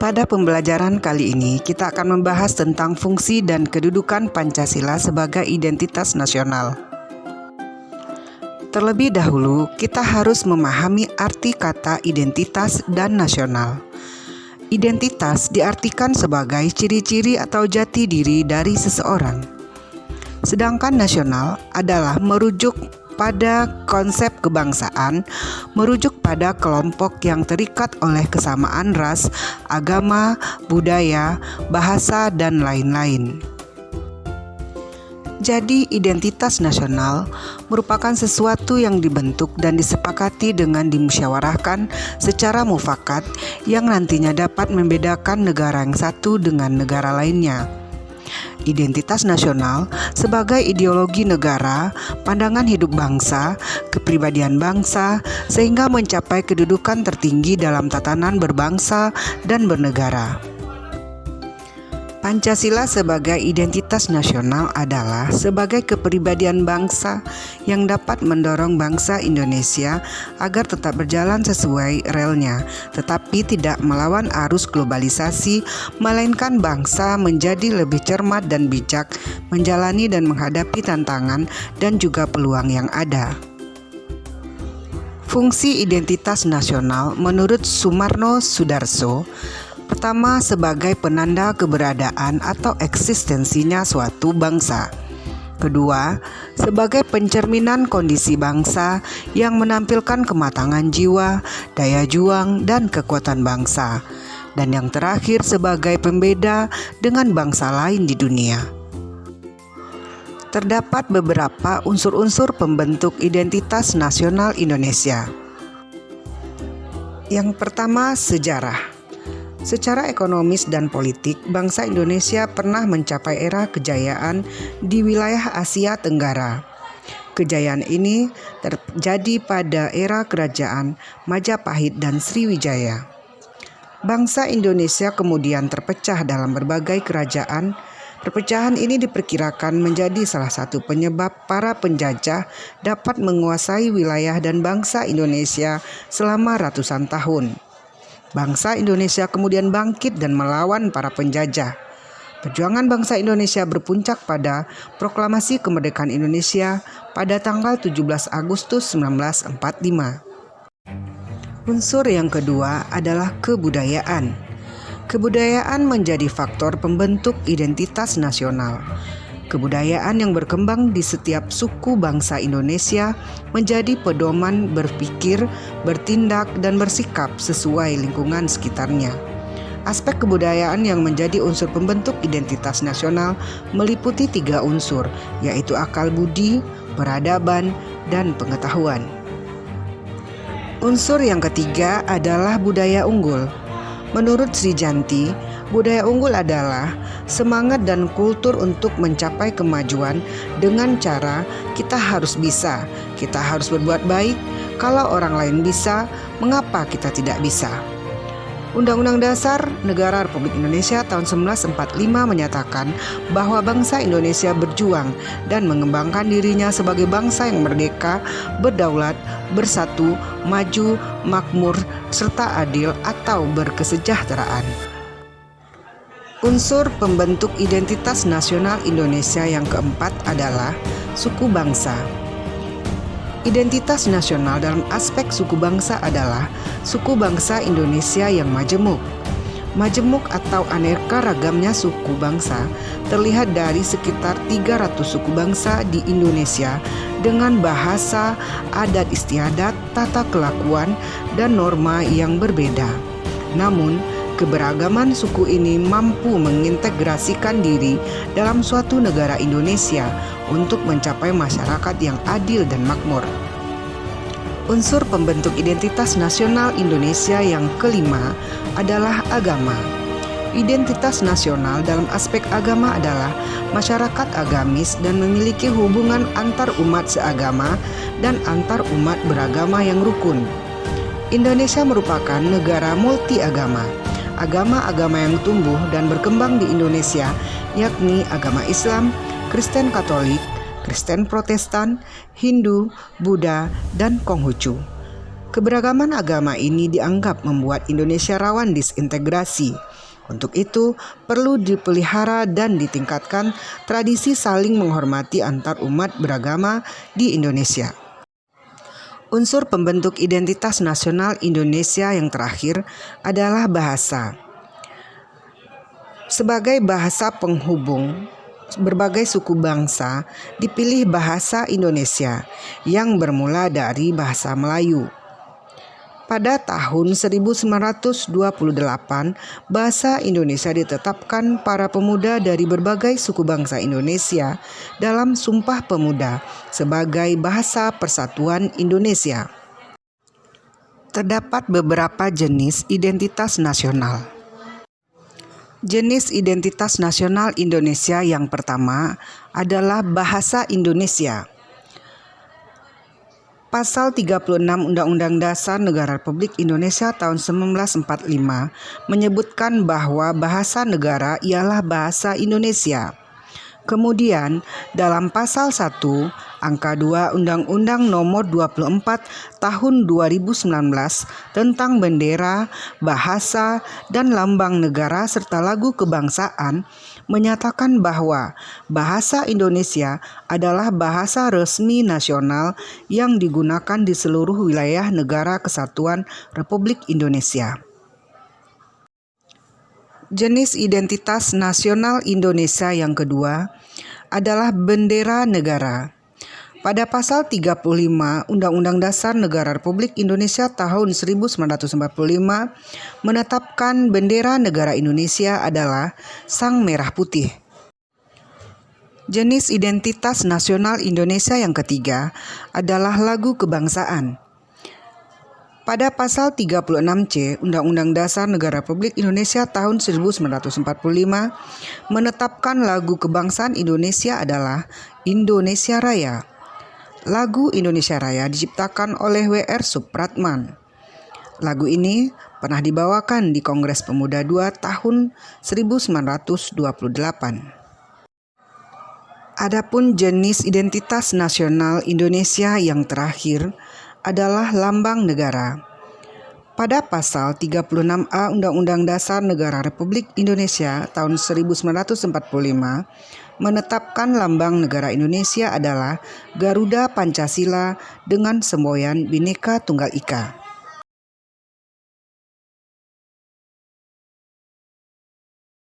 Pada pembelajaran kali ini, kita akan membahas tentang fungsi dan kedudukan Pancasila sebagai identitas nasional. Terlebih dahulu, kita harus memahami arti kata identitas dan nasional. Identitas diartikan sebagai ciri-ciri atau jati diri dari seseorang. Sedangkan nasional adalah merujuk pada konsep kebangsaan, merujuk pada kelompok yang terikat oleh kesamaan ras, agama, budaya, bahasa, dan lain-lain. Jadi, identitas nasional merupakan sesuatu yang dibentuk dan disepakati dengan dimusyawarahkan secara mufakat yang nantinya dapat membedakan negara yang satu dengan negara lainnya. Identitas nasional sebagai ideologi negara, pandangan hidup bangsa, kepribadian bangsa, sehingga mencapai kedudukan tertinggi dalam tatanan berbangsa dan bernegara. Pancasila sebagai identitas nasional adalah sebagai kepribadian bangsa yang dapat mendorong bangsa Indonesia agar tetap berjalan sesuai relnya, tetapi tidak melawan arus globalisasi, melainkan bangsa menjadi lebih cermat dan bijak menjalani dan menghadapi tantangan dan juga peluang yang ada. Fungsi identitas nasional menurut Sumarno Sudarso, pertama, sebagai penanda keberadaan atau eksistensinya suatu bangsa. Kedua, sebagai pencerminan kondisi bangsa yang menampilkan kematangan jiwa, daya juang, dan kekuatan bangsa. Dan yang terakhir, sebagai pembeda dengan bangsa lain di dunia. Terdapat beberapa unsur-unsur pembentuk identitas nasional Indonesia. Yang pertama, sejarah. Secara ekonomis dan politik, bangsa Indonesia pernah mencapai era kejayaan di wilayah Asia Tenggara. Kejayaan ini terjadi pada era kerajaan Majapahit dan Sriwijaya. Bangsa Indonesia kemudian terpecah dalam berbagai kerajaan. Perpecahan ini diperkirakan menjadi salah satu penyebab para penjajah dapat menguasai wilayah dan bangsa Indonesia selama ratusan tahun. Bangsa Indonesia kemudian bangkit dan melawan para penjajah. Perjuangan bangsa Indonesia berpuncak pada Proklamasi Kemerdekaan Indonesia pada tanggal 17 Agustus 1945. Unsur yang kedua adalah kebudayaan. Kebudayaan menjadi faktor pembentuk identitas nasional. Kebudayaan yang berkembang di setiap suku bangsa Indonesia menjadi pedoman berpikir, bertindak, dan bersikap sesuai lingkungan sekitarnya. Aspek kebudayaan yang menjadi unsur pembentuk identitas nasional meliputi 3 unsur, yaitu akal budi, peradaban, dan pengetahuan. Unsur yang ketiga adalah budaya unggul. Menurut Sri Janti, budaya unggul adalah semangat dan kultur untuk mencapai kemajuan dengan cara kita harus bisa, kita harus berbuat baik. Kalau orang lain bisa, mengapa kita tidak bisa? Undang-Undang Dasar Negara Republik Indonesia tahun 1945 menyatakan bahwa bangsa Indonesia berjuang dan mengembangkan dirinya sebagai bangsa yang merdeka, berdaulat, bersatu, maju, makmur, serta adil atau berkesejahteraan. Unsur pembentuk identitas nasional Indonesia yang keempat adalah suku bangsa. Identitas nasional dalam aspek suku bangsa adalah suku bangsa Indonesia yang majemuk. Majemuk atau aneka ragamnya suku bangsa terlihat dari sekitar 300 suku bangsa di Indonesia dengan bahasa, adat istiadat, tata kelakuan, dan norma yang berbeda. Namun, keberagaman suku ini mampu mengintegrasikan diri dalam suatu negara Indonesia untuk mencapai masyarakat yang adil dan makmur. Unsur pembentuk identitas nasional Indonesia yang kelima adalah agama. Identitas nasional dalam aspek agama adalah masyarakat agamis dan memiliki hubungan antar umat seagama dan antar umat beragama yang rukun. Indonesia merupakan negara multi agama. Agama-agama yang tumbuh dan berkembang di Indonesia yakni agama Islam, Kristen Katolik, Kristen Protestan, Hindu, Buddha, dan Konghucu. Keberagaman agama ini dianggap membuat Indonesia rawan disintegrasi. Untuk itu, perlu dipelihara dan ditingkatkan tradisi saling menghormati antar umat beragama di Indonesia. Unsur pembentuk identitas nasional Indonesia yang terakhir adalah bahasa. Sebagai bahasa penghubung berbagai suku bangsa, dipilih bahasa Indonesia yang bermula dari bahasa Melayu. Pada tahun 1928, bahasa Indonesia ditetapkan para pemuda dari berbagai suku bangsa Indonesia dalam Sumpah Pemuda sebagai bahasa Persatuan Indonesia. Terdapat beberapa jenis identitas nasional. Jenis identitas nasional Indonesia yang pertama adalah bahasa Indonesia. Pasal 36 Undang-Undang Dasar Negara Republik Indonesia tahun 1945 menyebutkan bahwa bahasa negara ialah bahasa Indonesia. Kemudian dalam pasal 1 angka 2 Undang-Undang Nomor 24 Tahun 2019 tentang bendera, bahasa, dan lambang negara serta lagu kebangsaan menyatakan bahwa bahasa Indonesia adalah bahasa resmi nasional yang digunakan di seluruh wilayah Negara Kesatuan Republik Indonesia. Jenis identitas nasional Indonesia yang kedua adalah bendera negara. Pada pasal 35 Undang-Undang Dasar Negara Republik Indonesia tahun 1945 menetapkan bendera negara Indonesia adalah sang merah putih. Jenis identitas nasional Indonesia yang ketiga adalah lagu kebangsaan. Pada pasal 36C Undang-Undang Dasar Negara Republik Indonesia tahun 1945 menetapkan lagu kebangsaan Indonesia adalah Indonesia Raya. Lagu Indonesia Raya diciptakan oleh W.R. Supratman. Lagu ini pernah dibawakan di Kongres Pemuda II tahun 1928. Adapun jenis identitas nasional Indonesia yang terakhir adalah lambang negara. Pada pasal 36A Undang-Undang Dasar Negara Republik Indonesia tahun 1945 menetapkan lambang negara Indonesia adalah Garuda Pancasila dengan semboyan Bhinneka Tunggal Ika.